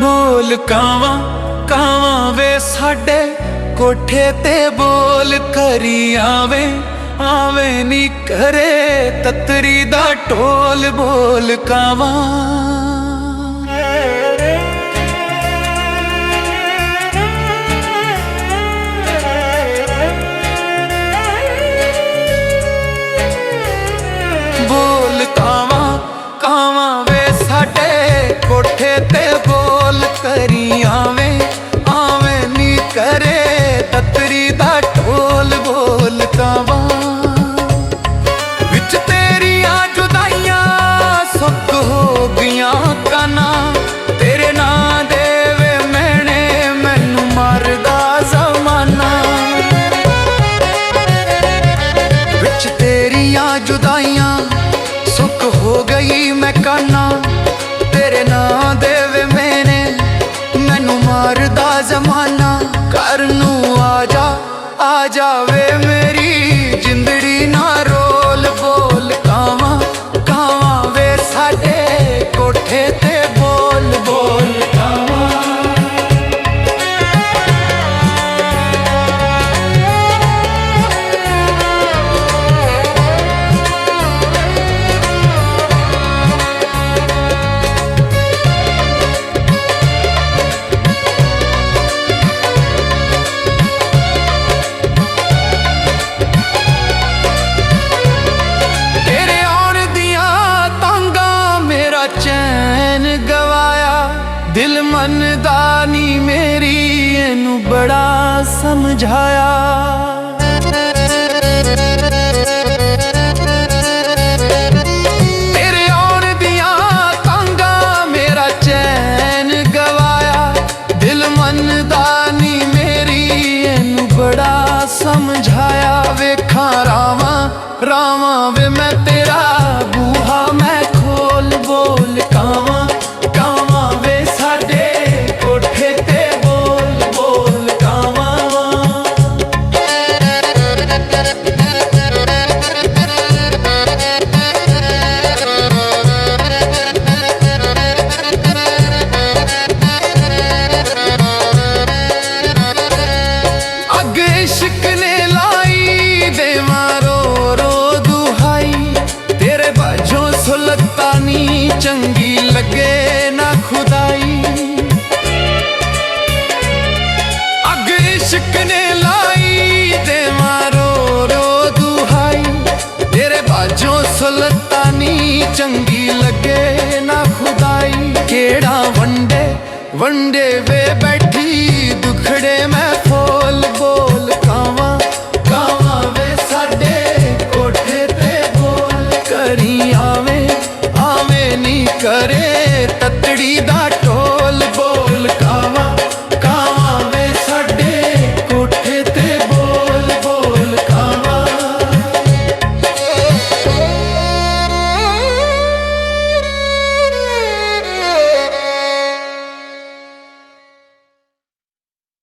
बोल कावां कावां वे साडे कोठे ते बोल करी आवे आवे नी करे ततरी दा ढोल। बोल कावां बोल कावां कावां वे साडे कोठे ते बोल करी आवे आवे नी करे ततरी दा ढोल। बोल कावां विच तेरियां जुदाइयां सुख हो गईयां काना तेरे ना देवे मैने मैनू मरदा जमाना। विच तेरियां जुदाइयां सुख हो गई मैं काना तेरे ना देवे मैंने मैनू मारदा जमाना। घर नू आ जावे मेरी जिंदड़ी ना रोल। बोल कावां कावां वे साडे कोठे ते बोल। बोल कावां चैन गवाया दिल मनदा नी मेरी एनू बड़ा समझाया। तेरे आउण दियां तांगा मेरा चैन गवाया दिल मनदा नी मेरी एनू बड़ा समझाया। वेखां रावां रावां वे मैं तेरा बूहा मैं खोल। बोल कावां कावां वे साडे कोठे ते बोल। बोल कावां अग इश्क ने लाई देवां रो रो दुहाई तेरे बाजों सुल्तानी चंगी लगे ना खुदाई। अग इश्क ने लाई देवां रो रो दुहाई तेरे बाजों सुल्तानी चंगी लगे ना खुदाई। केड़ा वंडे वंडे वे बैठी दुखड़े मैं फोल। बोल कावां कावां वे साडे कोठे ते बोल करी आवे आवे नी करे ततड़ी दा